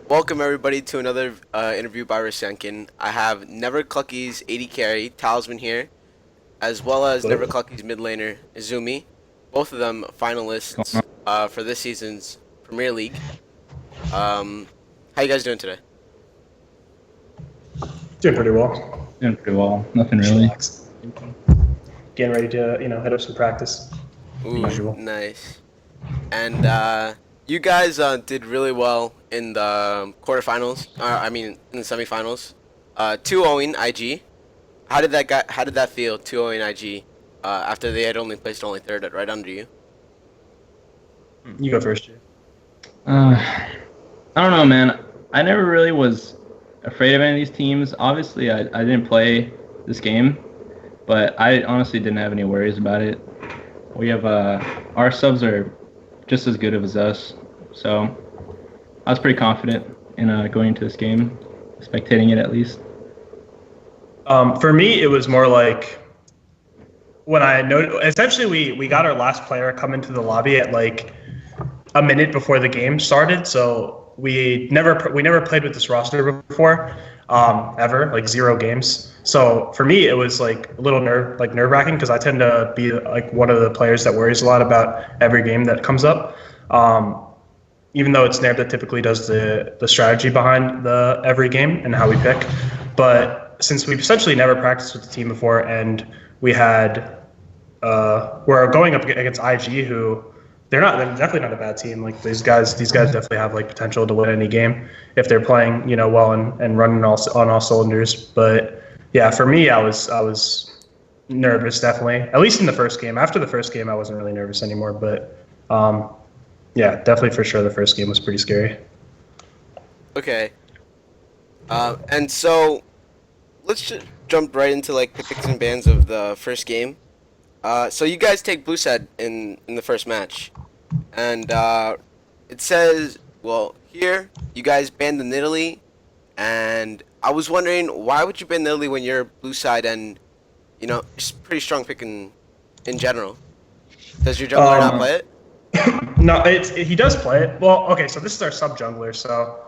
Welcome everybody to another interview by Rasenkin. I have Never Clucky's AD carry, Tailsman here, as well as Never Hello. Clucky's mid laner, Izumi. Both of them Going finalists on? for this season's Premier League. How you guys doing today? Doing pretty well. Doing pretty well. Nothing Just really. relax. Getting ready to, head up some practice. Ooh, Usual. nice. And you guys did really well in the quarterfinals. In the semifinals. 2-0 IG. How did that feel? 2-0 IG. After they had only placed third, right under you. You go first, Jay. I don't know, man. I never really was afraid of any of these teams. Obviously, I didn't play this game, but I honestly didn't have any worries about it. We have our subs are just as good as us, so I was pretty confident in going into this game, spectating it at least. For me, it was more like when I noted. Essentially, we got our last player come into the lobby at like a minute before the game started, so we never played with this roster before, ever, like 0 games. So for me, it was like a little nerve wracking because I tend to be like one of the players that worries a lot about every game that comes up. Even though it's Nair that typically does the strategy behind the every game and how we pick, but since we've essentially never practiced with the team before, and we had we're going up against IG, who they're definitely not a bad team. Like these guys definitely have like potential to win any game if they're playing, well and running on all cylinders. But yeah, for me, I was nervous, definitely. At least in the first game. After the first game, I wasn't really nervous anymore. But yeah, definitely for sure, the first game was pretty scary. Okay. And so let's just jump right into like the picks and bans of the first game. So you guys take blue side in the first match, and it says, well, here you guys banned the Nidalee, and I was wondering why would you ban Nidalee when you're blue side and just pretty strong pick in general. Does your jungler not play it? No, he does play it. Well, okay, so this is our sub jungler. So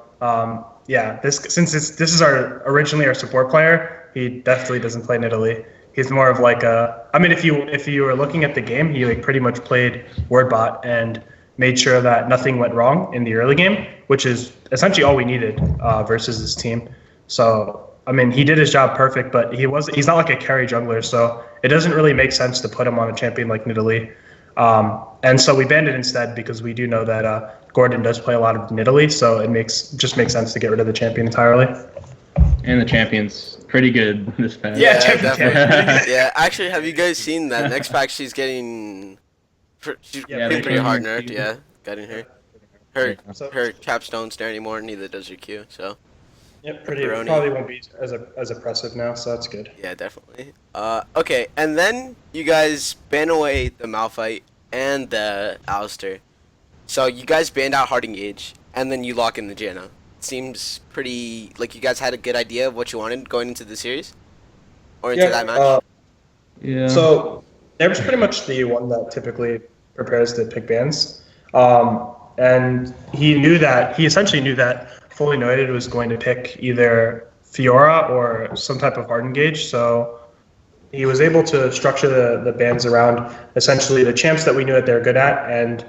yeah, this is our originally our support player. He definitely doesn't play Nidalee. He's more of like a. I mean, if you were looking at the game, he like pretty much played word bot and made sure that nothing went wrong in the early game, which is essentially all we needed versus this team. So I mean, he did his job perfect, but he's not like a carry jungler, so it doesn't really make sense to put him on a champion like Nidalee. And so we banned it instead because we do know that Gordon does play a lot of Nidalee, so it just makes sense to get rid of the champion entirely. And the champion's pretty good this patch. Yeah, definitely. Yeah, actually, have you guys seen that next pack? She's getting pretty hard nerfed. Yeah, getting her capstone's there anymore. Neither does her Q. So. Yep, probably won't be as oppressive now, so that's good. Yeah, definitely. Okay, and then you guys ban away the Malphite and the Alistair. So you guys banned out Hard Engage, and then you lock in the Janna. Seems pretty like you guys had a good idea of what you wanted going into the series or into that match. Yeah. So Nair's pretty much the one that typically prepares the pick bans, and he essentially knew that Fully Noted was going to pick either Fiora or some type of Hard Engage. So he was able to structure the bans around essentially the champs that we knew that they're good at, and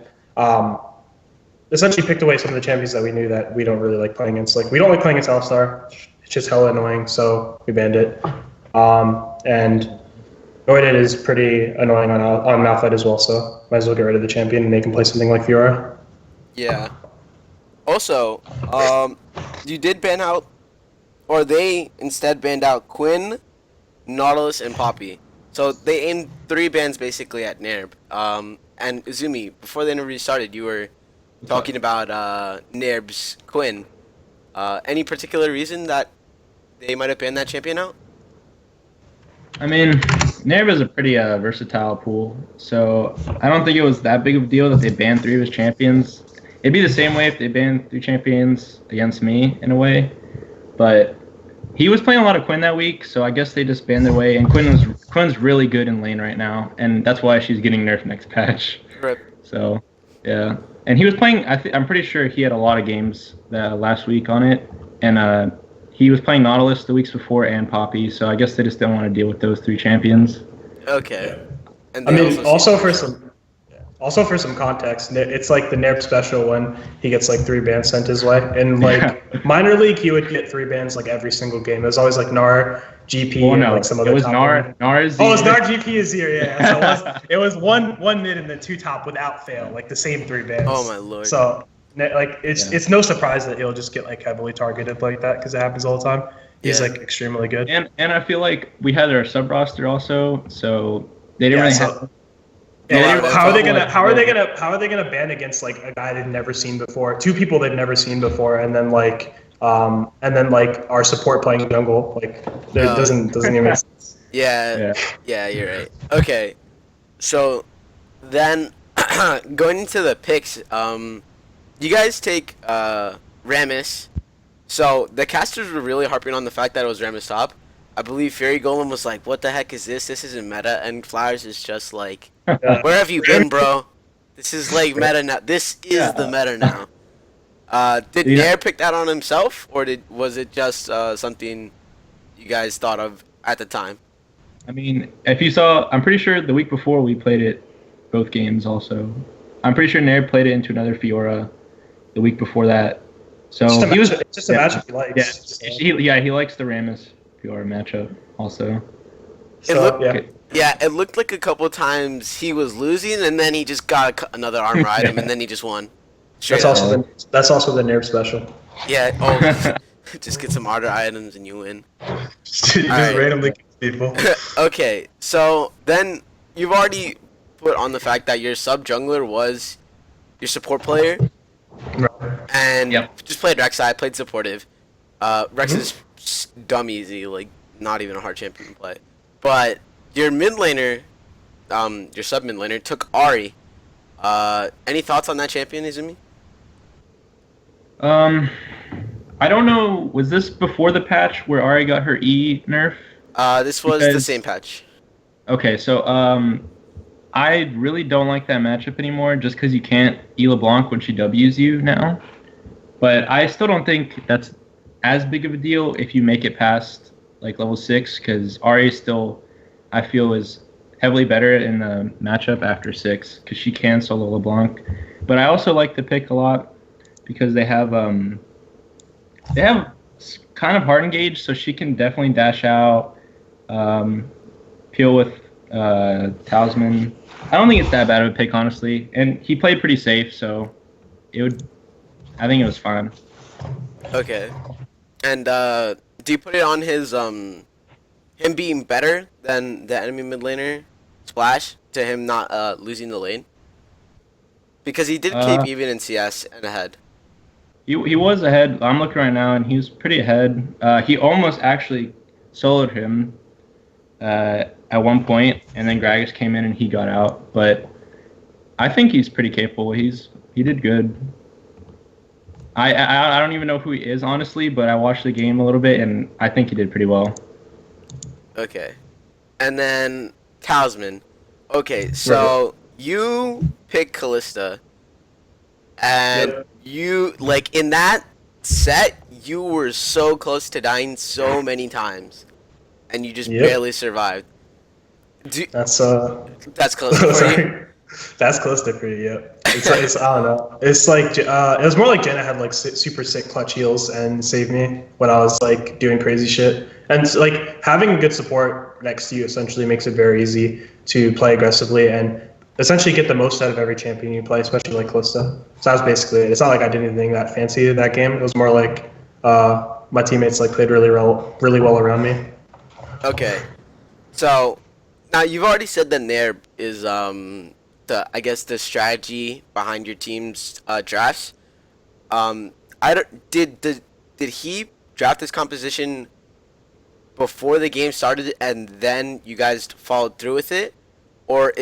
essentially picked away some of the champions that we knew that we don't really like playing against. Like, we don't like playing against Alistar. It's just hella annoying, so we banned it. And Noided is pretty annoying on Malphite as well, so might as well get rid of the champion and they can play something like Fiora. Yeah. Also, you did ban out, or they instead banned out Quinn, Nautilus, and Poppy. So they aimed 3 bans basically at Nair. And Izumi, before the interview started, you were talking about Nair's Quinn. Any particular reason that they might have banned that champion out? I mean, Nair is a pretty versatile pool, so I don't think it was that big of a deal that they banned 3 of his champions. It'd be the same way if they banned 3 champions against me, in a way. But he was playing a lot of Quinn that week, so I guess they just banned their way. And Quinn's really good in lane right now, and that's why she's getting nerfed next patch. Rip. So, yeah. And he was playing. I'm pretty sure he had a lot of games last week on it, and he was playing Nautilus the weeks before and Poppy. So I guess they just didn't want to deal with those 3 champions. Okay. And I they mean, also for some context, it's like the NERP special when he gets like 3 bans sent his way. And like minor league, he would get 3 bans like every single game. It was always like Gnar, GP, Oh, and no. like some other It was top Gnar. one. Gnar is Oh, it's Gnar, GP, Azir. Yeah. So it was one mid and then 2 top without fail, like the same 3 bans. Oh my lord. So like it's no surprise that he'll just get like heavily targeted like that because it happens all the time. He's like extremely good. And I feel like we had our sub roster also, so they didn't really have. How are they gonna ban against like a guy they've never seen before, 2 people they've never seen before, and then like our support playing jungle, like it doesn't even make sense. Yeah, you're right. Okay, so then going into the picks, you guys take Rammus. So the casters were really harping on the fact that it was Rammus top. I believe Fury Golem was like, "What the heck is this? This isn't meta." And Flowers is just like, "Where have you been, bro? This is like meta now. This is the meta now." Did Nair pick that on himself, or was it just something you guys thought of at the time? I mean, if you saw, I'm pretty sure the week before we played it, both games also. I'm pretty sure Nair played it into another Fiora the week before that. So it's just a matchup he likes. He likes the Rammus Fiora matchup also. It looked like a couple times he was losing, and then he just got another armor item, and then he just won. That's also the NERP special. Yeah. Just get some armor items and you win. just randomly kill people. Okay, so then you've already put on the fact that your sub jungler was your support player. Right. And just played Rex. I played supportive. Rex is dumb easy, like not even a hard champion to play. But your mid laner, your sub mid laner took Ari. Any thoughts on that champion, Izumi? I don't know. Was this before the patch where Ari got her E nerf? This was the same patch. Okay, so I really don't like that matchup anymore just because you can't E LeBlanc when she W's you now. But I still don't think that's as big of a deal if you make it past like level 6 because Ari still, I feel, is heavily better in the matchup after 6 because she can solo LeBlanc. But I also like the pick a lot because they have kind of hard engage, so she can definitely dash out, peel with Tailsman. I don't think it's that bad of a pick, honestly. And he played pretty safe, so I think it was fine. Okay. And do you put it on his him being better than the enemy mid laner Splash to him not losing the lane? Because he did keep even in CS and ahead. He was ahead. I'm looking right now, and he was pretty ahead. He almost actually soloed him at one point, and then Gragas came in and he got out. But I think he's pretty capable. He did good. I don't even know who he is, honestly, but I watched the game a little bit, and I think he did pretty well. Okay. And then Tailsman. Okay, so you pick Callista, and you, like, in that set, you were so close to dying so many times, and you just barely survived. That's close for you? That's close to pretty, It's I don't know. It's like it was more like Jenna had like super sick clutch heals and saved me when I was like doing crazy shit. And like having good support next to you essentially makes it very easy to play aggressively and essentially get the most out of every champion you play, especially like Calista. So that was basically it. It's not like I did anything that fancy in that game. It was more like my teammates like played really well around me. Okay, so now you've already said that Nair is I guess the strategy behind your team's drafts. Did he draft this composition before the game started and then you guys followed through with it, or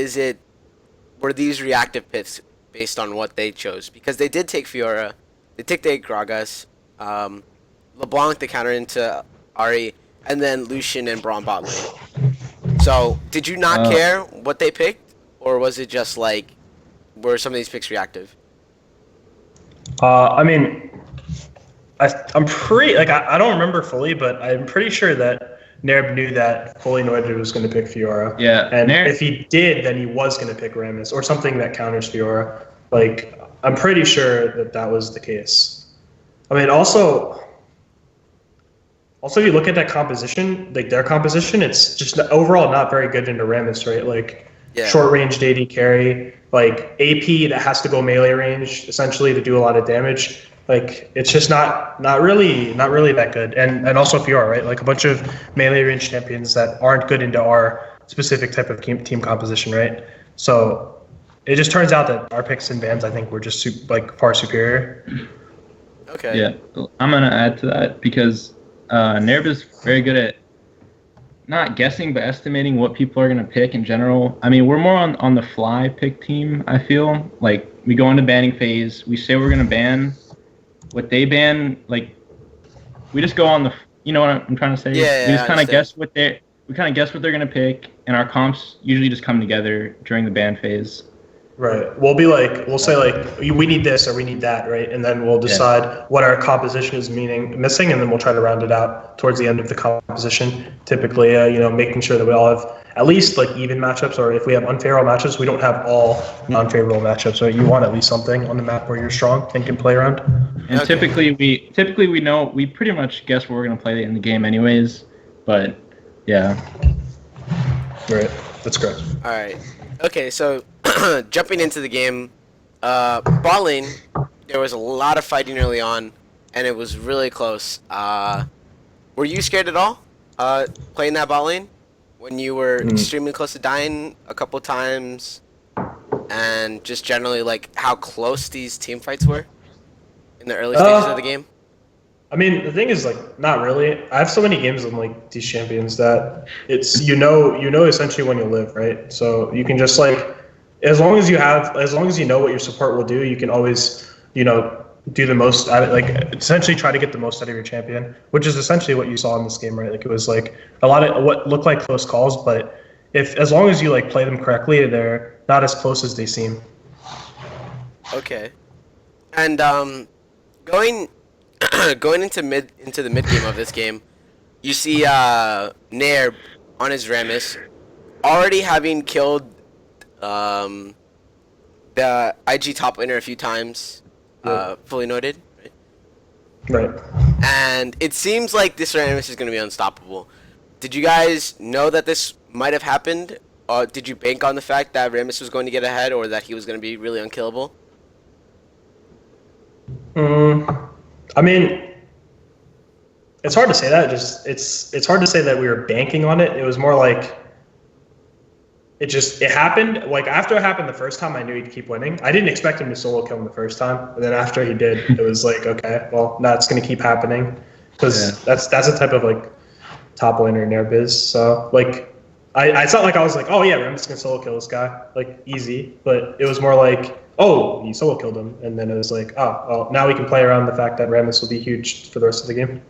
were these reactive picks based on what they chose? Because they did take Fiora, they took the Gragas, LeBlanc the counter into Ari, and then Lucian and Braum bot lane. So did you not care what they picked? Or was it just like, were some of these picks reactive? I mean, I'm pretty like I don't remember fully, but I'm pretty sure that Nerb knew that Fully Noided was going to pick Fiora. Yeah, and if he did, then he was going to pick Rammus or something that counters Fiora. Like I'm pretty sure that that was the case. I mean, also if you look at that composition, like their composition, it's just overall not very good into Rammus, right? Like short range AD carry, like AP that has to go melee range essentially to do a lot of damage. Like it's just not really that good. And also Fiora, right? Like a bunch of melee range champions that aren't good into our specific type of team composition, right? So it just turns out that our picks and bans, I think, were just far superior. Okay. Yeah, I'm gonna add to that because Nerb is very good at not guessing but estimating what people are gonna pick in general. I mean, we're more on the fly pick team. I feel like we go into banning phase. We say we're gonna ban. What they ban, like, we just go on the, you know what I'm trying to say? Yeah, we just kind of guess what they're gonna pick, and our comps usually just come together during the ban phase. Right. We'll say like we need this or we need that, right? And then we'll decide what our composition is missing, and then we'll try to round it out towards the end of the composition. Typically, making sure that we all have at least like even matchups, or if we have unfavorable matchups, we don't have all non-favorable matchups. Right? You want at least something on the map where you're strong and can play around. And typically we know, we pretty much guess what we're gonna play in the game anyways. But yeah. Right. That's correct. All right. Okay, so jumping into the game, bot lane, there was a lot of fighting early on, and it was really close. Were you scared at all playing that bot lane when you were extremely close to dying a couple times, and just generally like how close these team fights were in the early stages of the game? I mean, the thing is, like, not really. I have so many games on like these champions that it's you know essentially when you live, right? So you can just like, as long as you know what your support will do, you can always do the most out of, like, essentially try to get the most out of your champion, which is essentially what you saw in this game, right? Like it was like a lot of what looked like close calls, but as long as you like play them correctly, they're not as close as they seem. Okay, and going into the mid game of this game, you see Nair on his Rammus already having killed the IG top laner a few times, Fully Noted. Right. And it seems like this Rammus is going to be unstoppable. Did you guys know that this might have happened? Or did you bank on the fact that Rammus was going to get ahead, or that he was going to be really unkillable? I mean, it's hard to say that. It's hard to say that we were banking on it. It was more like it happened. Like after it happened the first time, I knew he'd keep winning. I didn't expect him to solo kill him the first time, but then after he did, it was like, okay, well, that's gonna keep happening because that's the type of like top laner Nerb is. So like, it's not like I was like, oh yeah, I'm just gonna solo kill this guy, like easy. But it was more like, oh, you solo killed him, and then it was like, oh, well, now we can play around the fact that Rammus will be huge for the rest of the game.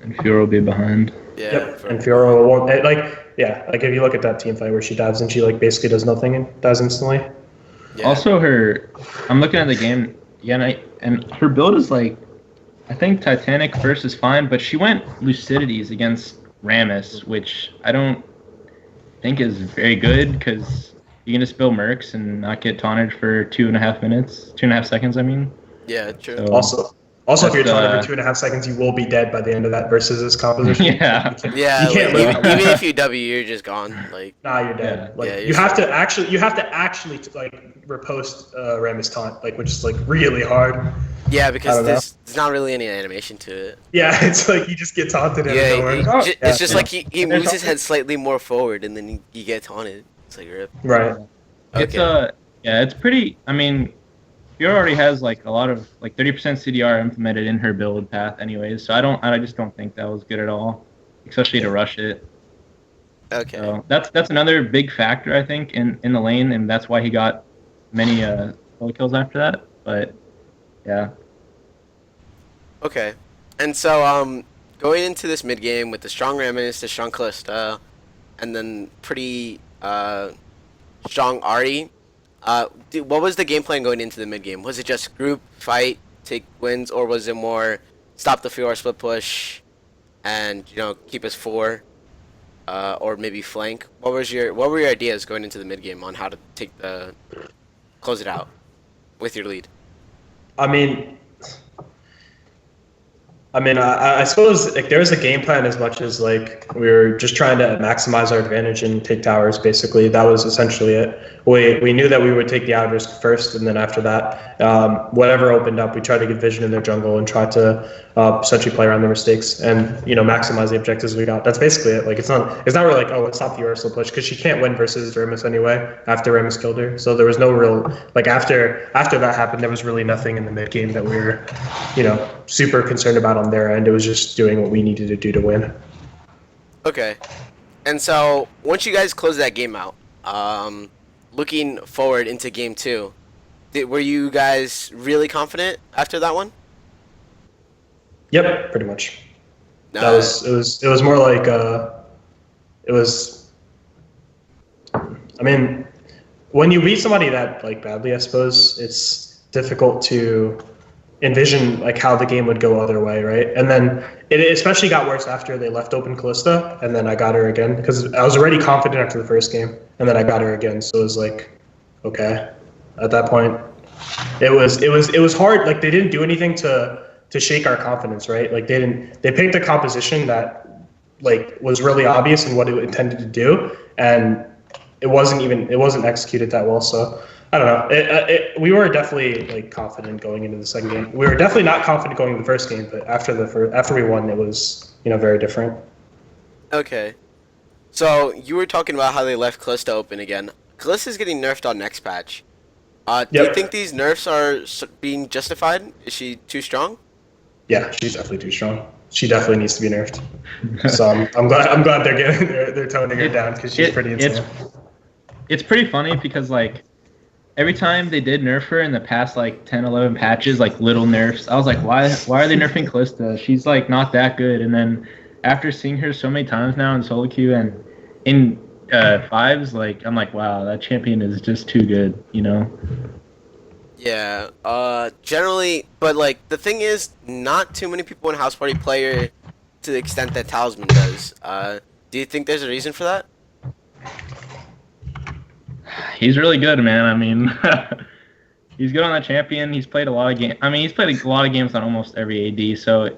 And Fiora will be behind. Yeah. Yep. And Fiora won't like if you look at that team fight where she dives and she like basically does nothing and dies instantly. Yeah. Also, I'm looking at the game, and her build is like, I think Titanic first is fine, but she went Lucidities against Rammus, which I don't think is very good because you can just build Mercs and not get taunted for 2.5 seconds. I mean. Yeah, true. So, also, if you're taunted for 2.5 seconds, you will be dead by the end of that versus this composition. Yeah. Yeah. You can't like, even if you W, you're just gone. Like. Nah, you're dead. Yeah. Like you have to actually like repost Rammus taunt, like, which is like really hard. Yeah, because there's not really any animation to it. Yeah, it's like you just get taunted. It's just like he moves his head slightly more forward, and then you get taunted. It's like rip. Right. Okay. It's pretty. I mean, Fiora already has like a lot of like 30% CDR implemented in her build path, anyways. So I just don't think that was good at all, especially to rush it. Okay. So that's another big factor, I think, in the lane, and that's why he got many solo kills after that. But yeah. Okay. And so going into this mid game with the strong Rammus, the strong Kalista, and then pretty strong Ahri. What was the game plan going into the mid game? Was it just group fight, take wins, or was it more stop the Fiora split push and keep us 4, or maybe flank? What were your ideas going into the mid game on how to close it out with your lead? I mean, I suppose like there was a game plan as much as like we were just trying to maximize our advantage and take towers. Basically, that was essentially it. We knew that we would take the out risk first, and then after that, whatever opened up, we tried to get vision in their jungle and try to essentially play around their mistakes and maximize the objectives we got. That's basically it. Like it's not really like, oh, let's stop the Ursula push, because she can't win versus Ramus anyway after Ramus killed her. So there was no real like after that happened, there was really nothing in the mid game that we were super concerned about on their end. It was just doing what we needed to do to win. Okay. And so once you guys close that game out, looking forward into game 2, were you guys really confident after that one? Yep, pretty much. It was more like it was. I mean, when you beat somebody that like badly, I suppose it's difficult to envision like how the game would go other way, right? And then it especially got worse after they left open Callista, and then I got her again because I was already confident after the first game, and then I got her again. So it was like, okay, at that point, it was hard. Like they didn't do anything to shake our confidence, right? Like they picked a composition that like was really obvious in what it intended to do, and it wasn't executed that well. So I don't know. We were definitely like confident going into the second game. We were definitely not confident going into the first game, but after we won, it was very different. Okay. So you were talking about how they left Callista open again. Callista's getting nerfed on next patch. Do you think these nerfs are being justified? Is she too strong? Yeah, she's definitely too strong. She definitely needs to be nerfed. So I'm glad they're toning her down because she's pretty insane. It's pretty funny because like every time they did nerf her in the past like 10, 11 patches, like little nerfs, I was like, why are they nerfing Callista? She's like not that good. And then after seeing her so many times now in solo queue and in fives, like I'm like, wow, that champion is just too good, Yeah, generally, but like the thing is, not too many people in House Party play her to the extent that Talisman does. Do you think there's a reason for that? He's really good, man. I mean, he's good on that champion. He's played a lot of games. I mean, he's played a lot of games on almost every AD. So,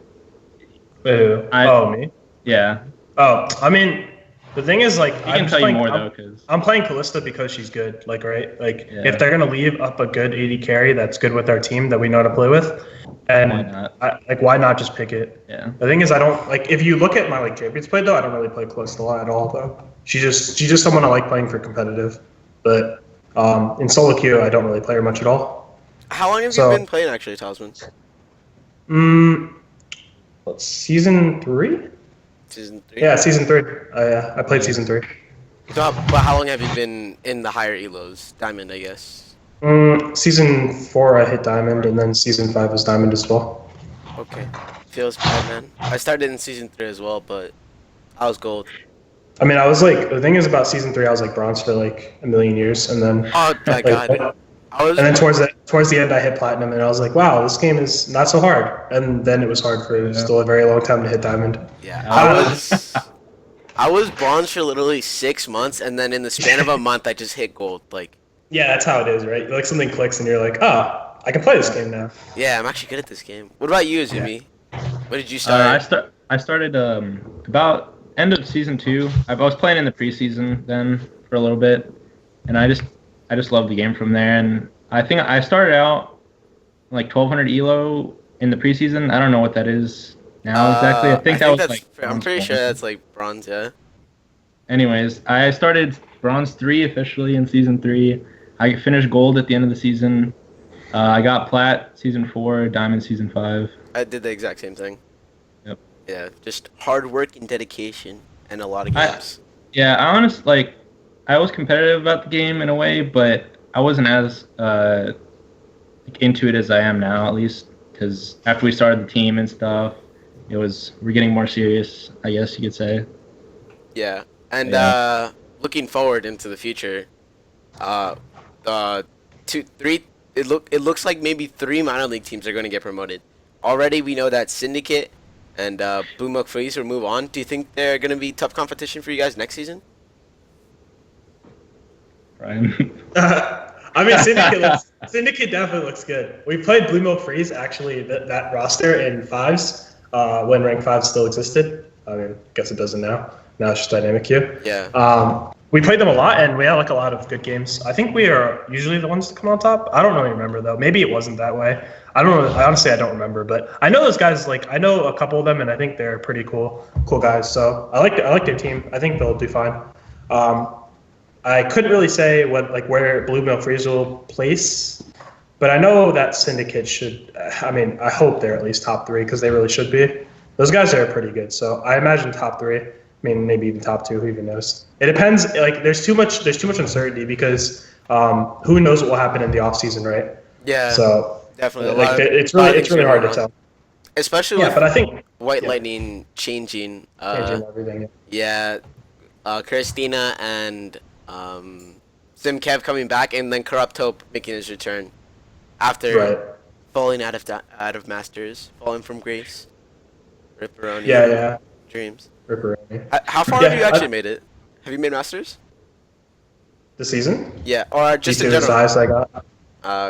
me? Yeah. Oh, I mean, the thing is, like, I can tell you more though, because I'm playing Callista because she's good. Like, right? Like, if they're gonna leave up a good AD carry that's good with our team that we know how to play with, and why not? Why not just pick it? Yeah. The thing is, I don't like. If you look at my like champions play though, I don't really play Callista a lot at all though. She's just someone I like playing for competitive, but in solo queue I don't really play her much at all. How long have you been playing actually, Talisman? Season 3. Season 3? Yeah, season 3. I played season 3. So, but how long have you been in the higher elos? Diamond, I guess. Season 4 I hit Diamond, and then season 5 was Diamond as well. Okay. Feels bad, man. I started in season 3 as well, but I was gold. I mean, I was like, the thing is about season 3, I was like bronze for like a million years, and then oh my god. And then towards the end, I hit platinum, and I was like, wow, this game is not so hard. And then it was hard for still a very long time to hit diamond. Yeah, I was bronze for literally 6 months, and then in the span of a month, I just hit gold. Like, yeah, that's how it is, right? Like something clicks, and you're like, oh, I can play this game now. Yeah, I'm actually good at this game. What about you, Izumi? When did you start? I started about end of season 2. I was playing in the preseason then for a little bit, and I just loved the game from there. And I think I started out like 1200 elo in the preseason. I don't know what that is now exactly. I think that was like I'm pretty sure that's like bronze, yeah. Anyways, I started bronze 3 officially in season 3. I finished gold at the end of the season. I got plat season 4, diamond season 5. I did the exact same thing. Yep. Yeah, just hard work and dedication and a lot of games. I was competitive about the game in a way, but I wasn't as into it as I am now, at least, because after we started the team and stuff, we're getting more serious, I guess you could say. Yeah, and looking forward into the future, it looks like maybe 3 minor league teams are going to get promoted. Already, we know that Syndicate and Blue Milk Freeze will move on. Do you think they're going to be tough competition for you guys next season? Ryan. I mean, Syndicate definitely looks good. We played Blue Milk Freeze, actually, that roster in fives when Rank 5 still existed. I mean, I guess it doesn't now. Now it's just Dynamic Q. Yeah. We played them a lot, and we had like a lot of good games. I think we are usually the ones to come on top. I don't really remember, though. Maybe it wasn't that way. I don't know. Honestly, I don't remember. But I know those guys. Like, I know a couple of them, and I think they're pretty cool guys. So I like their team. I think they'll do fine. I couldn't really say where Blue Milk Freeze will place, but I know that Syndicate should. I mean, I hope they're at least top 3 because they really should be. Those guys are pretty good, so I imagine top 3. I mean, maybe even top 2. Who even knows? It depends. Like, there's too much uncertainty because who knows what will happen in the off season, right? Yeah. So definitely. it's really hard to tell. Especially Yeah, with but I think White Lightning changing. changing everything. Yeah. Christina and Simkev coming back, and then Corrupt Hope making his return after Right. falling out of Masters, falling from grace. Ripperoni. Yeah. Dreams. Ripperoni. How far have you actually made it? Have you made Masters? The season? Yeah, or just D2 in is the general? highest I got.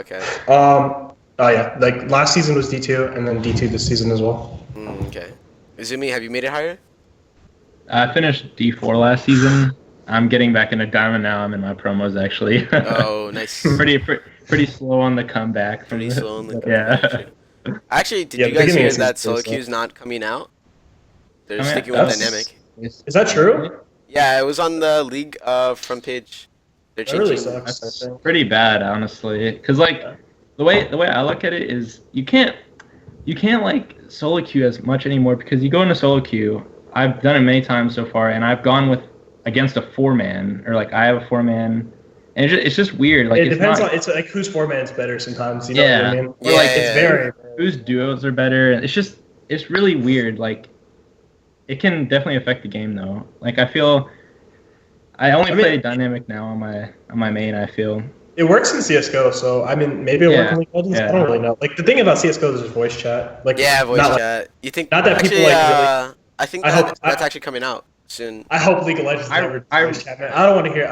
Okay. Oh yeah, like last season was D2, and then D2 this season as well. Okay. Izumi, have you made it higher? I finished D4 last season. I'm getting back into Diamond now. I'm in my promos actually. Oh, nice. pretty slow on the comeback. Pretty slow on the Yeah. Actually, did Yeah, you the guys beginning hear of that season solo was queue's not coming out? They're I mean, sticking with that's- Dynamic. Is that true? Yeah, it was on the league front page. They're That really changing. sucks. I That's think. pretty bad, honestly. Because like the way I look at it is you can't like solo queue as much anymore because you go into solo queue. I've done it many times so far, and I've gone against a 4-man or like I have a 4-man, and it's just weird. Like It depends not, on it's like whose 4-man's better sometimes. You know Yeah. what I mean? Or, Yeah, like yeah, it's yeah. very. whose duos are better. It's really weird. Like it can definitely affect the game though. Like I feel I only play Dynamic now on my main. I feel. It works in CS:GO, so I mean, maybe it'll work in League of Legends. Yeah. I don't really know. Like the thing about CS:GO is voice chat. Like Yeah, voice not like- chat. You think? not that people, actually, like, really- I think I that, hope- that's actually coming out soon. I hope League of Legends I- never I- voice chat. Man. I don't want to hear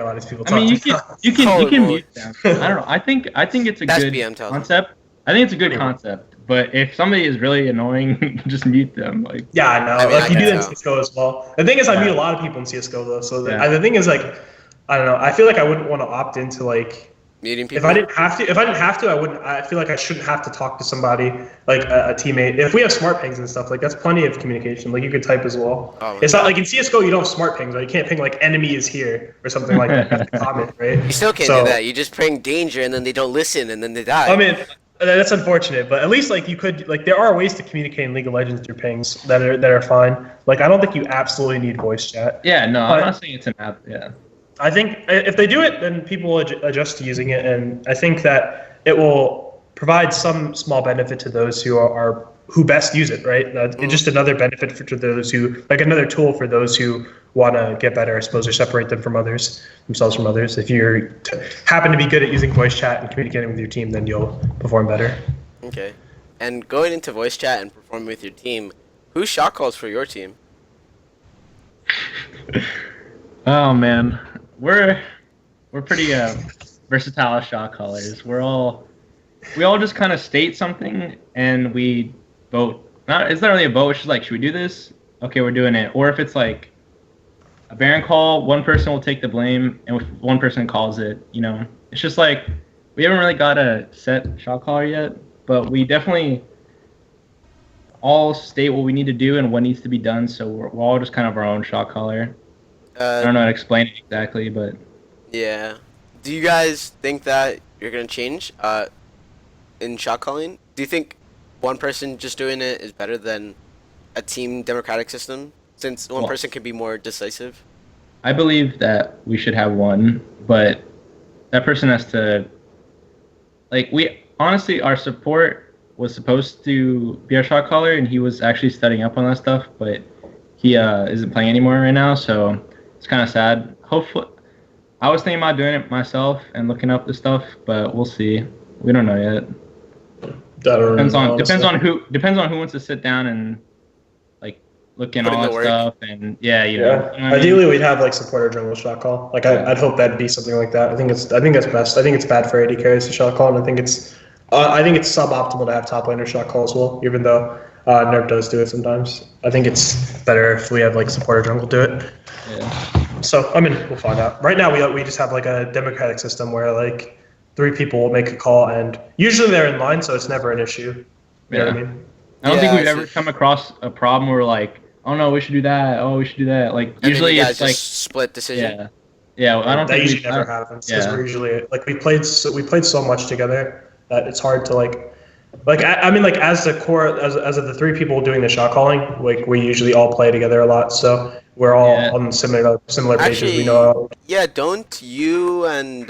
a lot of these people talk. I mean, you can Totally. mute them. I don't know. I think it's a That's good BM tells me. concept. I think it's a good concept. But if somebody is really annoying, just mute them. Like Yeah, I know. I mean, like I you do that in guess so. CS:GO as well. The thing is, I Yeah. meet a lot of people in CS:GO though. So Yeah. the thing is, like, I don't know. I feel like I wouldn't want to opt into like. Muting people. If I didn't have to, I wouldn't. I feel like I shouldn't have to talk to somebody like a teammate. If we have smart pings and stuff, like that's plenty of communication. Like you could type as well. Oh, It's not like in CS:GO you don't have smart pings, right? You can't ping like enemy is here or something like that. That's a comment, right? You still can't So- do that. You just ping danger, and then they don't listen, and then they die. I mean, that's unfortunate, but at least like you could like there are ways to communicate in League of Legends through pings that are fine. Like I don't think you absolutely need voice chat. yeah, no, But- I'm not saying it's an app. Yeah. I think if they do it, then people will adjust to using it, and I think that it will provide some small benefit to those who best use it. Right? It's just another benefit to those who like another tool for those who want to get better, I suppose, or separate themselves from others. If you happen to be good at using voice chat and communicating with your team, then you'll perform better. Okay. And going into voice chat and performing with your team, who shot calls for your team? Oh man, we're pretty versatile shot callers. We all just kind of state something and we vote. It's not really a vote. It's just like, should we do this? Okay, we're doing it. Or if it's like a Baron call, one person will take the blame, and if one person calls it, it's just like we haven't really got a set shot caller yet, but we definitely all state what we need to do and what needs to be done. So we're all just kind of our own shot caller. I don't know how to explain it exactly, but Yeah. Do you guys think that you're gonna change in shot calling? Do you think one person just doing it is better than a team democratic system, since one Well- person can be more decisive? I believe that we should have one, but that person has to, like, our support was supposed to be our shot caller, and he was actually studying up on that stuff, but he isn't playing anymore right now, so it's kind of sad. Hopefully, I was thinking about doing it myself and looking up the stuff, but we'll see. We don't know yet. Depends on who wants to sit down and like look in Put in all the that work. stuff and yeah. You know what I mean? Ideally, we'd have like supporter jungle shot call. Like I'd hope that'd be something like that. I think that's best. I think it's bad for AD carries to shot call, and I think it's suboptimal to have top laner shot call as well. Even though Nerf does do it sometimes, I think it's better if we have like supporter jungle do it. Yeah. So I mean, we'll find out. Right now, we just have like a democratic system where like 3 people will make a call, and usually they're in line, so it's never an issue. You know what I mean? I don't think Yeah, we've ever come across a problem where like, oh no, we should do that. Oh, we should do that. Like And usually then you guys it's like just split decision. yeah, yeah. I don't That think usually never happens because yeah. we're usually like we played so much together that it's hard to like I mean like as the core as of the 3 people doing the shot calling, like we usually all play together a lot, so we're all on similar pages. Actually, We know. yeah, don't you and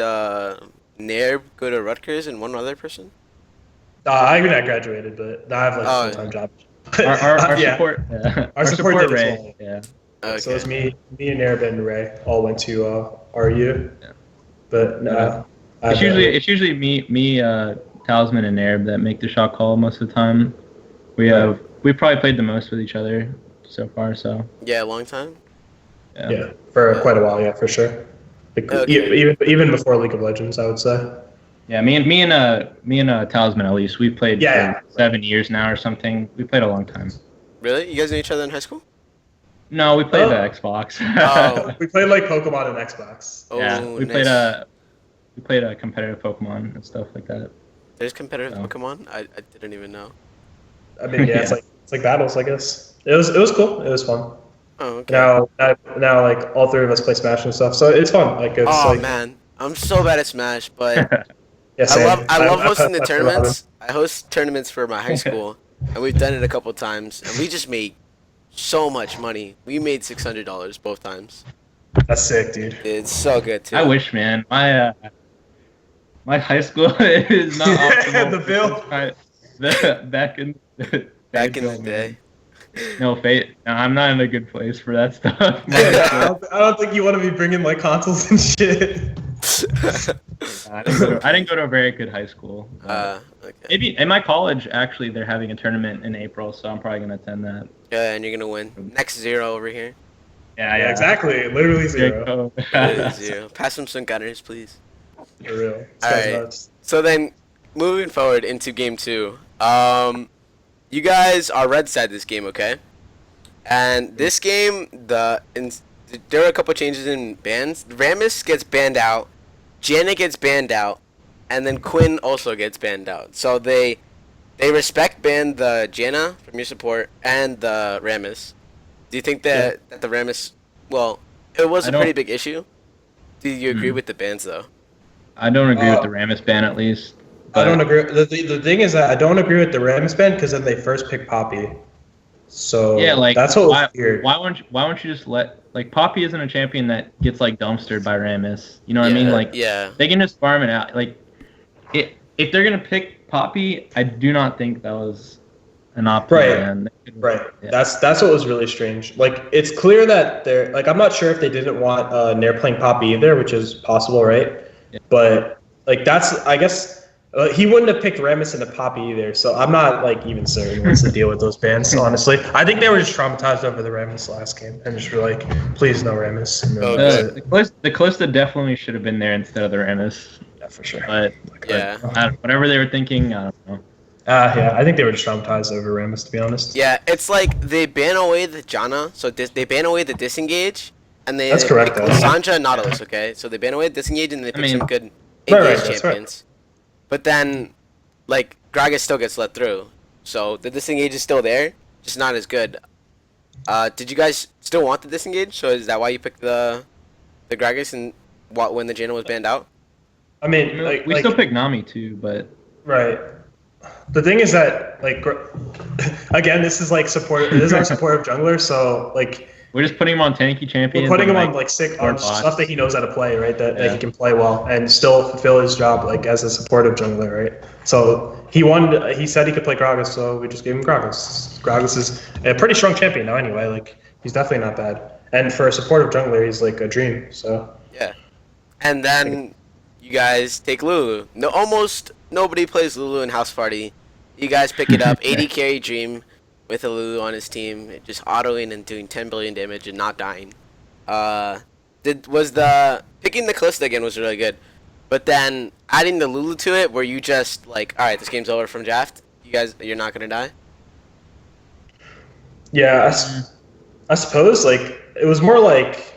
Nair go to Rutgers and one other person? I even graduated, but I have like a full-time job. Our Yeah. support, Our support did as Ray, well. yeah. Okay. So it's me and Arab and Ray all went to RU, Yeah. but no. It's usually me, Talisman and Arab that make the shot call most of the time. We probably played the most with each other so far. So Yeah, a long time. Yeah, for quite a while, yeah, for sure. Like, Okay. even before League of Legends, I would say. Yeah, me and Talisman at least we played for 7 years now or something. We played a long time. Really? You guys knew each other in high school? No, we played the Xbox. Oh. We played like Pokemon and Xbox. Oh, yeah, we nice. played a competitive Pokemon and stuff like that. There's competitive Oh. Pokemon? I didn't even know. I mean, yeah, Yeah. it's like battles, I guess. It was cool. It was fun. Oh, okay. Now, like all 3 of us play Smash and stuff, so it's fun. Like it's Oh like man, I'm so bad at Smash, but yeah, same. I love hosting the I feel tournaments. I host tournaments for my high school, and we've done it a couple times, and we just made so much money. We made $600 both times. That's sick, dude. It's so good too. I wish, man. My high school is not optimal. The bill. Back in Back in the day. No, Fate. No, I'm not in a good place for that stuff. I don't think you want to be bringing like consoles and shit. I didn't go to a very good high school. Okay. Maybe in my college, actually, they're having a tournament in April, so I'm probably gonna attend that. Yeah, and you're gonna win. Next 0 over here. Yeah, exactly. Literally 0. Literally 0. Pass him some gunners, please. For real. This All guy's right. nuts. So then, moving forward into game 2. You guys are red side this game, okay? And this game, there are a couple changes in bans. Rammus gets banned out, Janet gets banned out, and then Quinn also gets banned out. So they respect ban the Janna from your support and the Rammus. Do you think that the Rammus, well, it was a pretty big issue? Do you agree with the bans though? I don't agree with the Rammus ban at least. I don't agree. The thing is that I don't agree with the Rams ban because then they first pick Poppy. So Yeah, like that's what was weird. why won't you just let like Poppy isn't a champion that gets like dumpstered by Rammus. You know what I mean? Like they can just farm it out. Like if they're gonna pick Poppy, I do not think that was an option. Right. Yeah. That's what was really strange. Like it's clear that they're like I'm not sure if they didn't want Nair playing Poppy either, which is possible, right? Yeah. But like that's I guess. He wouldn't have picked Rammus into Poppy either, so I'm not like even certain what's the deal with those bans. Honestly, I think they were just traumatized over the Rammus last game and just were like, "Please no Rammus." And then The Kalista definitely should have been there instead of the Rammus. Yeah, for sure. But whatever they were thinking, I don't know. Yeah, I think they were just traumatized over Rammus, to be honest. Yeah, it's like they ban away the Janna, so they ban away the disengage, and they That's correct, pick though. Lissandra and Nautilus, okay? So they ban away the disengage and they pick some good engage that's champions. But then, like, Gragas still gets let through. So the disengage is still there, just not as good. Did you guys still want the disengage? So is that why you picked the Gragas and when the Janna was banned out? I mean, we still pick Nami too, but right. The thing is that, like, again, this is like support. This is our supportive jungler, so like. We're just putting him on tanky champions. We're putting him on like sick on stuff that he knows how to play, right? That he can play well and still fulfill his job like as a supportive jungler, right? So he said he could play Gragas, so we just gave him Gragas. Gragas is a pretty strong champion now anyway. Like he's definitely not bad. And for a supportive jungler, he's like a dream. So yeah. And then you guys take Lulu. No, almost nobody plays Lulu in House Party. You guys pick it up. 80 carry Dream with a Lulu on his team, just autoing and doing 10 billion damage and not dying. Was the picking the Calista again was really good, but then adding the Lulu to it, where you just like, all right, this game's over from draft. You're not gonna die. Yeah, I suppose like it was more like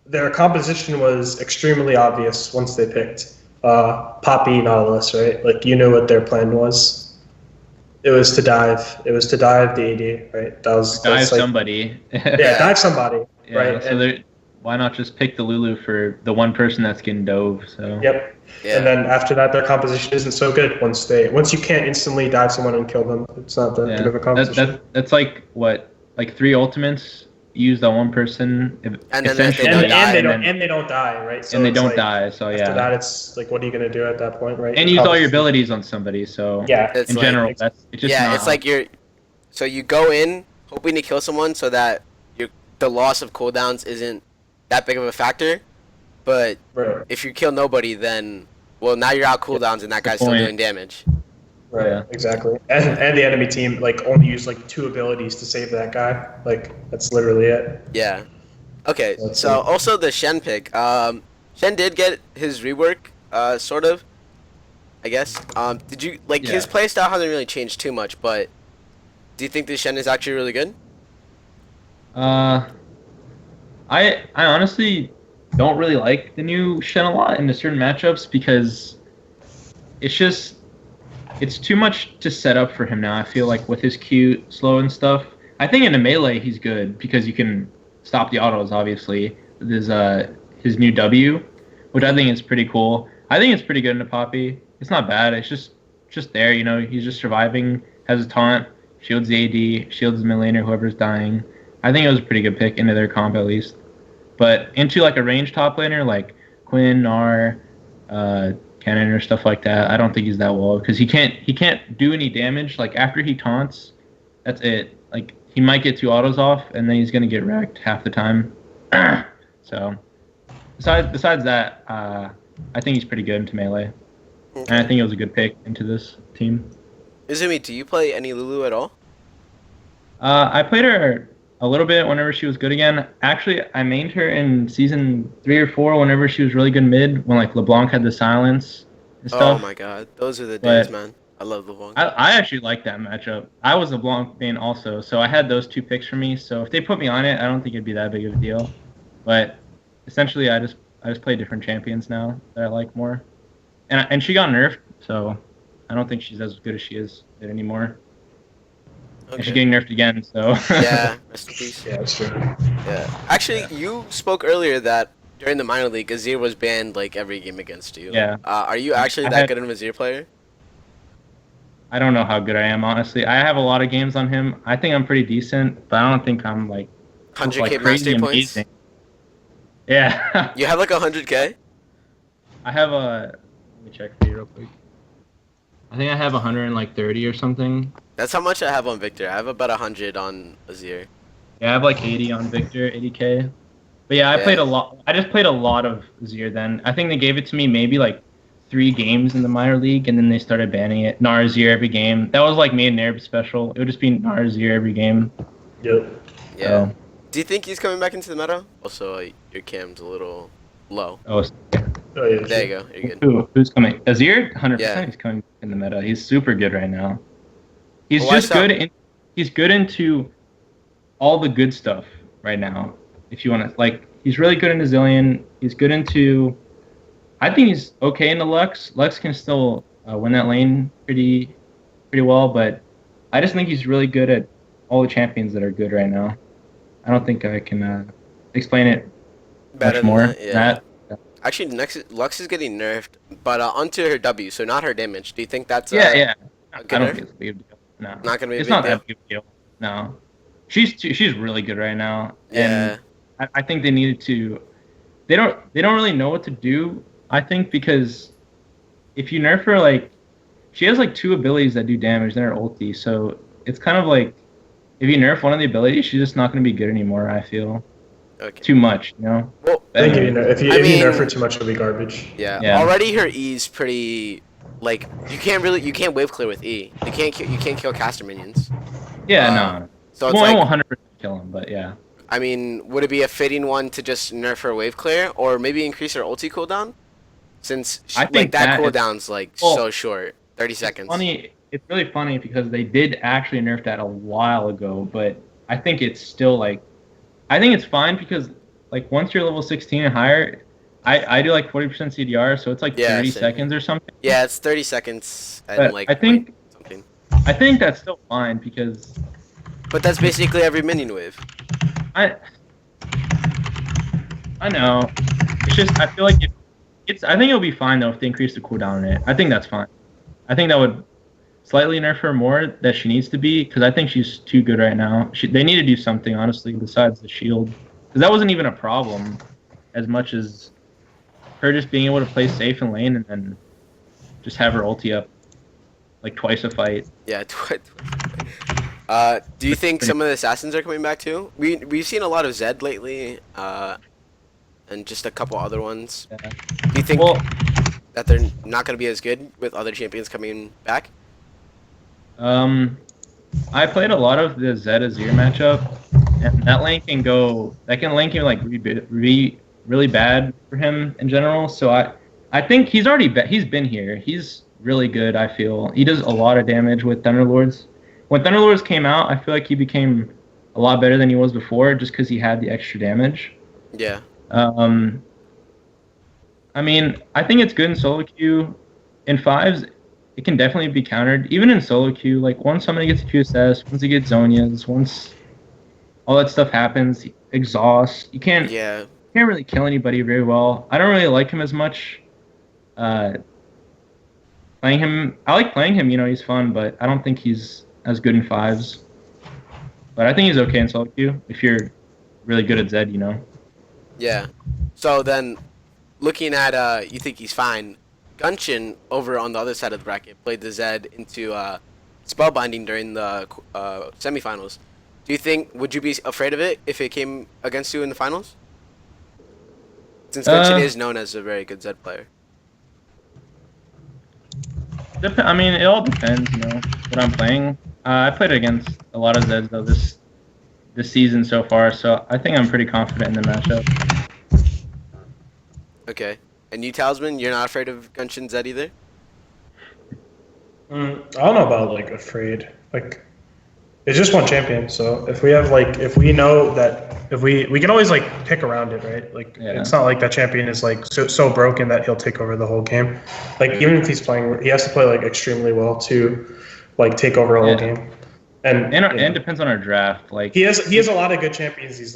their composition was extremely obvious once they picked Poppy Nautilus, right? Like you knew what their plan was. It was to dive. It was to dive the AD, right? That's Dive like, somebody. Yeah, dive somebody, Yeah, right? So why not just pick the Lulu for the one person that's getting dove? So Yep. Yeah. And then after that, their composition isn't so good. Once you can't instantly dive someone and kill them, it's not that good of a composition. That's like what, like 3 ultimates use that one person, And then essentially, and they don't die, right? So and they it's don't like, die. So after yeah, that, it's like, what are you gonna do at that point, right? and use all your abilities on somebody. So Yeah. It's in like- general, that's it's just Yeah, not, it's like so you go in hoping to kill someone so that the loss of cooldowns isn't that big of a factor, but Right. if you kill nobody, then well now you're out cooldowns and that guy's still point. doing damage. Right. Yeah. Exactly. And the enemy team like only used like 2 abilities to save that guy. Like that's literally it. Yeah. Okay, Let's so see. also the Shen pick. Shen did get his rework, sort of, I guess. Did you like his Yeah. playstyle hasn't really changed too much, but do you think the Shen is actually really good? I honestly don't really like the new Shen a lot in certain matchups because it's too much to set up for him now. I feel like with his Q slow and stuff. I think in a melee he's good because you can stop the autos. Obviously, there's his new W, which I think is pretty cool. I think it's pretty good in a Poppy. It's not bad. It's just there. You know, he's just surviving. Has a taunt, shields the AD, shields the mid laner, whoever's dying. I think it was a pretty good pick into their comp at least. But into like a range top laner like Quinn, Gnar, Cannon or stuff like that, I don't think he's that well because he can't do any damage. Like after he taunts, that's it. Like he might get 2 autos off and then he's gonna get wrecked half the time. So besides that, I think he's pretty good into melee, and I think it was a good pick into this team. Izumi, do you play any Lulu at all? I played her a little bit whenever she was good again. Actually, I mained her in season 3 or 4 whenever she was really good mid, when like LeBlanc had the silence and Oh stuff. my god, those are the But- days, man. I love LeBlanc. I actually like that matchup. I was a LeBlanc main also, so I had those 2 picks for me. So if they put me on it, I don't think it'd be that big of a deal. But essentially, I just play different champions now that I like more. And she got nerfed, so I don't think she's as good as she is anymore. And she's Okay. getting nerfed again, so Yeah, rest in peace. Yeah, that's true. Yeah. Actually, you spoke earlier that during the minor league, Azir was banned like every game against you. Yeah. Are you actually I that had- good of an Azir player? I don't know how good I am, honestly. I have a lot of games on him. I think I'm pretty decent, but I don't think I'm like 100k crazy mastery points. amazing. Yeah. You have like 100k. I have a. Let me check for you real quick. I think I have 130 or something. That's how much I have on Victor. I have about 100 on Azir. Yeah, I have like 80 on Victor, 80k. But yeah, I Yeah. played a lot. I just played a lot of Azir then. I think they gave it to me maybe like 3 games in the minor league, and then they started banning it. Gnar Azir every game. That was like me and Nerb special. It would just be Gnar Azir every game. Yep. Yeah. So, Do you think he's coming back into the meta? Also, your cam's a little low. oh, Oh yeah. There you go. You're good. who's coming? Azir, 100%. Yeah. He's coming in the meta. He's super good right now. He's Well, why just so? good. He's good into all the good stuff right now. If you want to, like, he's really good into Zillion. He's good into. I think he's okay into Lux. Lux can still win that lane pretty well, but I just think he's really good at all the champions that are good right now. I don't think I can explain it Better much than more. that, yeah. than that. Actually, Lux is getting nerfed, but onto her W, so not her damage. Do you think that's Yeah. I good don't nerf? think it's a big deal. No, Not gonna be a it's big not deal? that big a deal. No, she's really good right now, Yeah. and I think they needed to. They don't really know what to do. I think because if you nerf her, like she has like 2 abilities that do damage, then her ulti. So it's kind of like if you nerf one of the abilities, she's just not going to be good anymore. I feel Okay. too much, you know. Well, I think if you I mean- nerf her too much, it'll be garbage. yeah. Yeah. Already her E's pretty like you can't wave clear with E. You can't kill caster minions. Yeah, no. So It it's won't like 100% kill him, but yeah. I mean, would it be a fitting one to just nerf her wave clear or maybe increase her ulti cooldown? Since I like think that that is cooldown's like well, so short, 30 it's seconds. funny. It's really funny because they did actually nerf that a while ago, but I think it's still like I think it's fine because like once you're level 16 and higher, I do like 40% CDR, so it's like Yeah, 30 same. seconds or something. Yeah, it's 30 seconds and But like I think something. I think that's still fine because But that's basically every minion wave. I know. It's just I feel like it's I think it'll be fine though if they increase the cooldown on it. I think that's fine. I think that would slightly nerf her more that she needs to be because I think she's too good right now. They need to do something honestly besides the shield because that wasn't even a problem as much as her just being able to play safe in lane and then just have her ulti up like twice a fight. Yeah. Do you think some of the assassins are coming back too? We've seen a lot of Zed lately, and just a couple other ones. Yeah. Do you think Well, that they're not going to be as good with other champions coming back? I played a lot of the Zed Azir matchup, and that lane can go. That can lane can like really bad for him in general. So I think he's he's been here. He's really good. I feel he does a lot of damage with Thunderlords. When Thunderlords came out, I feel like he became a lot better than he was before, just because he had the extra damage. Yeah. I mean, I think it's good in solo queue. In fives, it can definitely be countered. Even in solo queue, like once somebody gets a QSS, once he gets Zonias, once all that stuff happens, exhaust. You can't really kill anybody very well. I don't really like him as much. Playing him, I like playing him. You know, he's fun, but I don't think he's as good in fives. But I think he's okay in solo queue if you're really good at Zed. You know. Yeah. So then, looking at you think he's fine. Gunshin over on the other side of the bracket played the Zed into spellbinding during the semifinals. Do you think would you be afraid of it if it came against you in the finals? Since Gunshin is known as a very good Zed player. I mean, it all depends, you know, what I'm playing. I played against a lot of Zeds though this season so far, so I think I'm pretty confident in the matchup. Okay. And you, Tailsman, you're not afraid of Gunshin Zed either? I don't know about like afraid. Like it's just one champion, so if we have like if we know that if we can always like pick around it, right? Like it's not like that champion is like so broken that he'll take over the whole game. Like even if he's playing, he has to play like extremely well to like take over a whole game. And depends on our draft. Like he has a lot of good champions. He has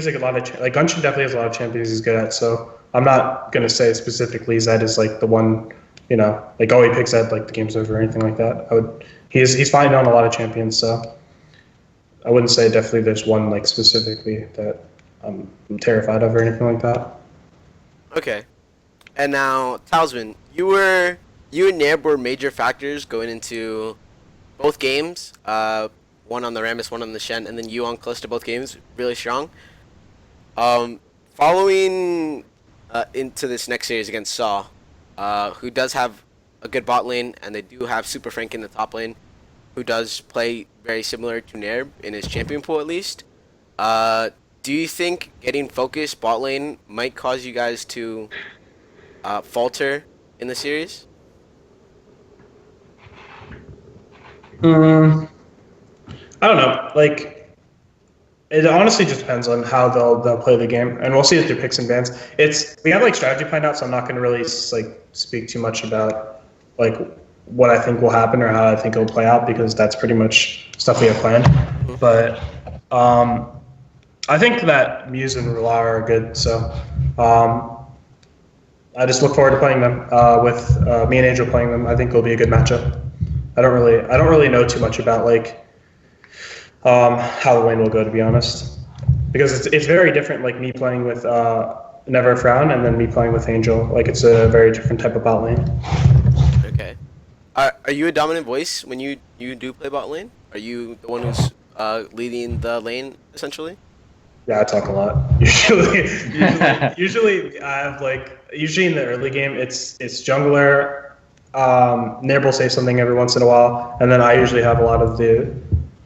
like a lot of like Gunshin definitely has a lot of champions he's good at. So I'm not gonna say specifically Zed is like the one, you know, like oh he picks Zed like the game's over or anything like that. He's finding on a lot of champions, so I wouldn't say definitely there's one like specifically that I'm terrified of or anything like that. Okay. And now, Tailsman, you and Neb were major factors going into both games. One on the Rammus, one on the Shen, and then you on close to both games, really strong. Following into this next series against Saw, who does have a good bot lane, and they do have Super Frank in the top lane, who does play very similar to Nerb in his champion pool at least. Do you think getting focused bot lane might cause you guys to falter in the series? I don't know. Like, it honestly just depends on how they'll play the game, and we'll see it through picks and bans. We have like strategy planned out, so I'm not going to really like speak too much about like what I think will happen or how I think it'll play out because that's pretty much stuff we have planned. But I think that Muse and Rular are good, so I just look forward to playing them with me and Angel playing them. I think it'll be a good matchup. I don't really know too much about like how the lane will go, to be honest, because it's very different. Like me playing with Never Frown and then me playing with Angel. Like it's a very different type of bot lane. Okay. Are you a dominant voice when you do play bot lane? Are you the one who's leading the lane essentially? Yeah, I talk a lot. Usually I have like usually in the early game it's jungler, Nib will say something every once in a while, and then I usually have a lot of the.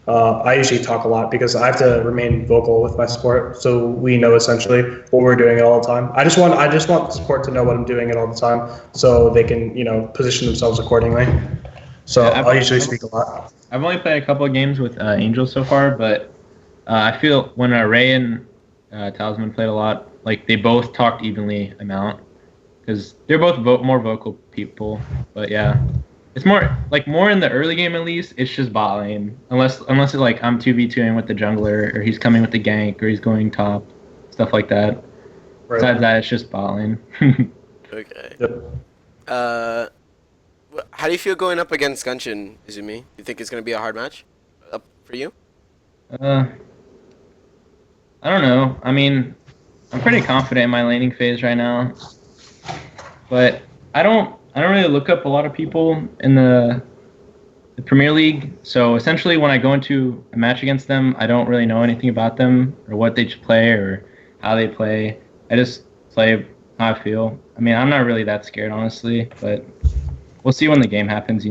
I usually talk a lot because I have to remain vocal with my support, so we know essentially what we're doing all the time. I just want the support to know what I'm doing at all the time, so they can position themselves accordingly. So Yeah, I'll usually speak a lot. I've only played a couple of games with Angel so far, but I feel when Ray and Talisman played a lot, like they both talked evenly amount because they're both more vocal people. But yeah, it's more in the early game at least. It's just bot lane, unless it's like I'm 2v2ing with the jungler or he's coming with the gank or he's going top, stuff like that. Right. Besides that, it's just bot lane. Okay. Yep. How do you feel going up against Gunshin, Izumi? You think it's gonna be a hard match up for you? I don't know. I mean, I'm pretty confident in my laning phase right now, but I don't really look up a lot of people in the Premier League. So essentially, when I go into a match against them, I don't really know anything about them or what they play or how they play. I just play how I feel. I mean, I'm not really that scared, honestly, but we'll see when the game happens,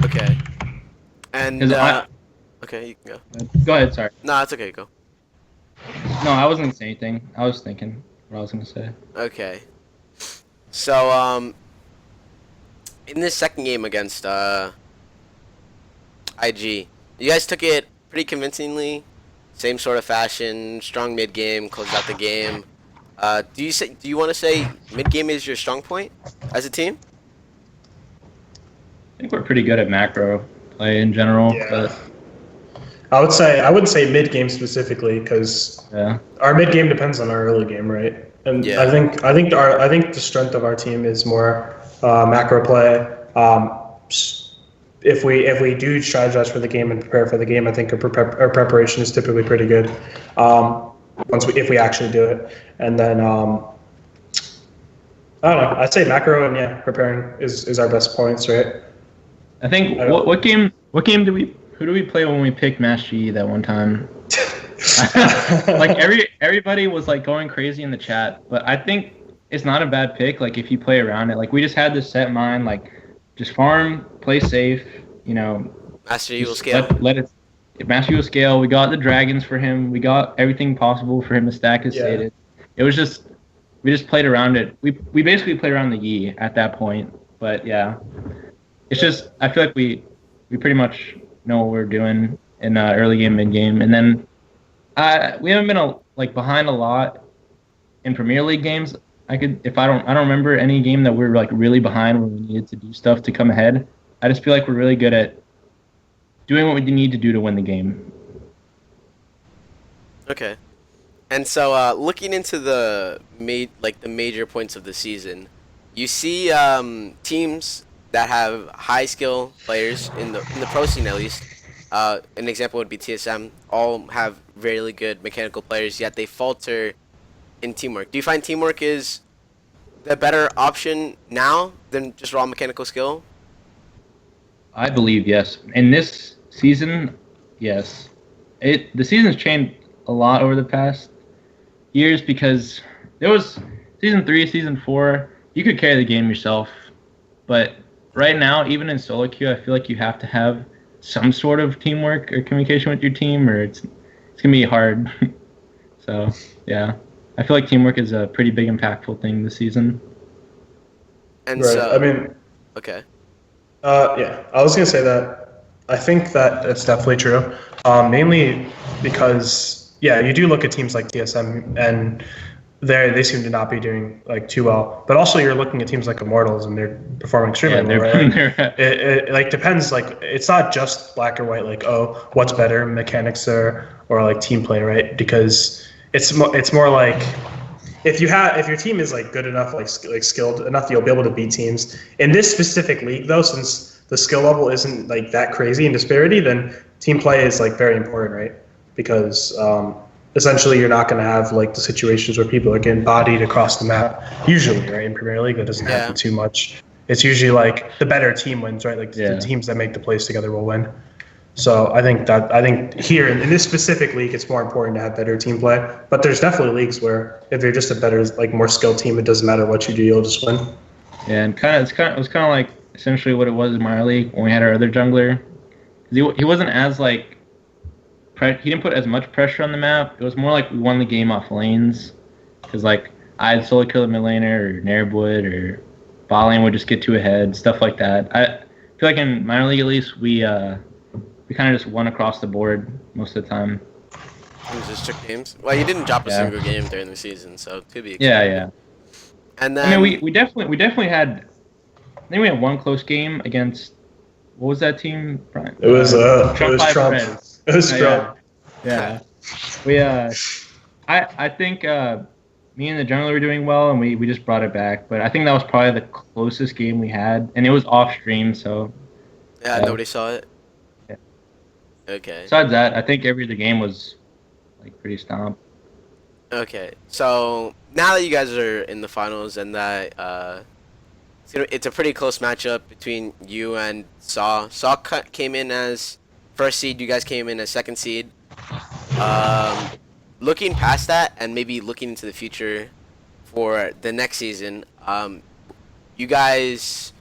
Okay. And 'Cause okay, you can go. Go ahead, sorry. No, it's okay. Go. No, I wasn't gonna say anything. I was thinking what I was gonna say. Okay. So in this second game against IG, you guys took it pretty convincingly. Same sort of fashion, strong mid game, closed out the game. Do you want to say mid game is your strong point as a team? I think we're pretty good at macro play in general, Yeah. but I wouldn't say mid game specifically because yeah. our mid game depends on our early game, right? And Yeah. I think the strength of our team is more macro play. If we do strategize for the game and prepare for the game, I think our preparation is typically pretty good. If we actually do it, and then I don't know. I'd say macro and preparing is our best points, right? I think what game who do we play when we picked Mass GE that one time? Like everybody was like going crazy in the chat, but I think it's not a bad pick. Like if you play around it, like we just had this set in mind, like just farm, play safe, Master Eagle scale. Let it Master Eagle scale. We got the dragons for him. We got everything possible for him to stack his status. It was just we just played around it. We basically played around the Yi at that point. But yeah, it's just I feel like we pretty much know what we're doing in early game, mid game, and then we haven't been behind a lot in Premier League games. I don't remember any game that we were like really behind when we needed to do stuff to come ahead. I just feel like we're really good at doing what we need to do to win the game. Okay. And so looking into the major points of the season, you see teams that have high skill players in the pro scene at least. An example would be TSM. All have really good mechanical players, yet they falter in teamwork. Do you find teamwork is the better option now than just raw mechanical skill? I believe yes. In this season, yes. The season's changed a lot over the past years because there was season 3, season 4. You could carry the game yourself, but right now, even in solo queue, I feel like you have to have some sort of teamwork or communication with your team, or it's gonna be hard. So yeah, I feel like teamwork is a pretty big impactful thing this season. And Right. so, I mean, okay. yeah, I was gonna say that I think that it's definitely true. Mainly because you do look at teams like TSM and they seem to not be doing too well. But also you're looking at teams like Immortals and they're performing extremely well, right? It depends. It's not just black or white. What's better, mechanics or team play, right? Because it's more like if your team is good enough, skilled enough, you'll be able to beat teams. In this specific league, though, since the skill level isn't that crazy in disparity, then team play is very important, right? Because essentially you're not going to have the situations where people are getting bodied across the map. Usually, right, in Premier League, that doesn't happen too much. It's usually the better team wins, right? The teams that make the plays together will win. So I think here in this specific league, it's more important to have better team play. But there's definitely leagues where if you're just a better, more skilled team, it doesn't matter what you do, you'll just win. Yeah, and it was kind of like essentially what it was in minor league when we had our other jungler. 'Cause he wasn't as like he didn't put as much pressure on the map. It was more like we won the game off lanes, because like I'd solo kill a mid laner or Nair would or bot lane would just get too ahead, stuff like that. I feel like in minor league at least we kind of just won across the board most of the time. It just took games. Well, you didn't drop a Yeah. single game during the season, so to be expected. Yeah. And I then mean, we definitely had. I think we had one close game against. What was that team, Brian? It was Trump. It was Trump. Yeah. We I think me and the jungler were doing well, and we just brought it back. But I think that was probably the closest game we had, and it was off stream, so. yeah, nobody saw it. Yeah. Okay. Besides that, I think every other game was like pretty stomp. Okay. So now that you guys are in the finals and that it's a pretty close matchup between you and Saw. Saw came in as first seed. You guys came in as second seed. Looking past that and maybe looking into the future for the next season, you guys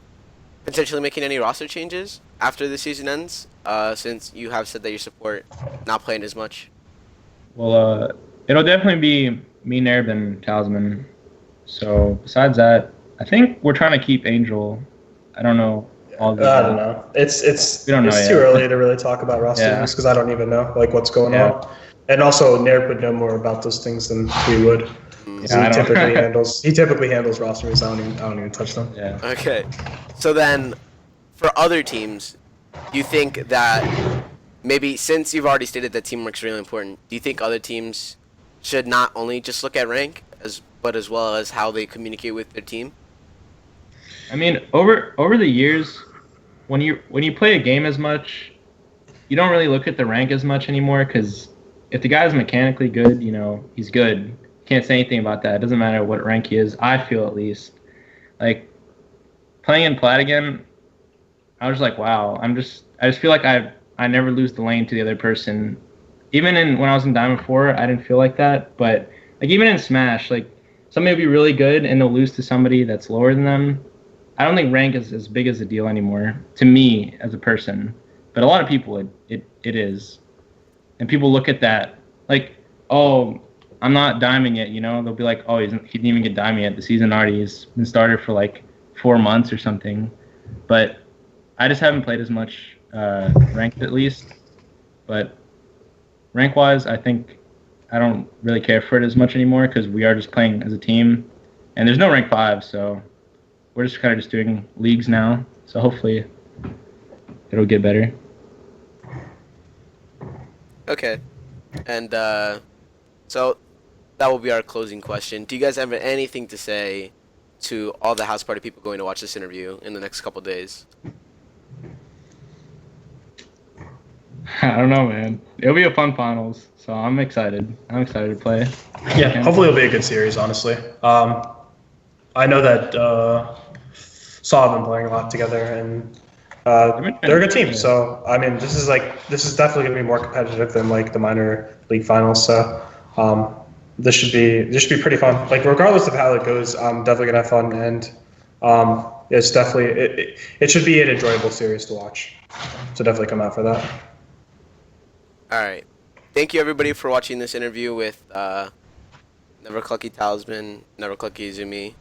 potentially making any roster changes after the season ends? Since you have said that your support not playing as much. Well, it'll definitely be me, Nerb, and Talisman. So besides that, I think we're trying to keep Angel. I don't know. I don't know. It's We don't know too yet. early to really talk about roster Yeah. because I don't even know like what's going Yeah. on. And also, Nair would know more about those things than we would. Yeah, I he don't- typically handles rosters. I don't even touch them. Yeah. Okay. So then, for other teams, do you think that maybe since you've already stated that teamwork's really important, do you think other teams should not only just look at rank but as well as how they communicate with their team? I mean, over the years, when you play a game as much, you don't really look at the rank as much anymore. Because if the guy's mechanically good, you know he's good. Can't say anything about that. It doesn't matter what rank he is. I feel at least like playing in plat again. I was like, wow. I just feel like I never lose the lane to the other person. Even when I was in Diamond 4, I didn't feel like that. But like even in Smash, like somebody will be really good and they'll lose to somebody that's lower than them. I don't think rank is as big as a deal anymore to me as a person, but a lot of people it is, and people look at that like, oh, I'm not diamond yet, you know. They'll be like, oh, he didn't even get diamond yet. The season already has been started for like 4 months or something, but I just haven't played as much ranked at least. But rank wise, I think I don't really care for it as much anymore because we are just playing as a team, and there's no rank 5, so. We're just kind of just doing leagues now, so hopefully it'll get better. Okay. And so that will be our closing question. Do you guys have anything to say to all the house party people going to watch this interview in the next couple days? I don't know, man. It'll be a fun finals, so I'm excited. I'm excited to play. Yeah, hopefully it'll be a good series. Honestly, I know that Saw have been playing a lot together, and they're a good team. So I mean, this is definitely gonna be more competitive than like the minor league finals. So this should be pretty fun. Like regardless of how it goes, I'm definitely gonna have fun, and it's definitely it should be an enjoyable series to watch. So definitely come out for that. All right. Thank you everybody for watching this interview with Never Clucky Talisman, Never Clucky Izumi,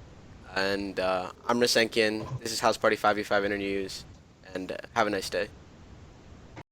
and I'm Rasenkin. This is House Party 5v5 Interviews, and have a nice day.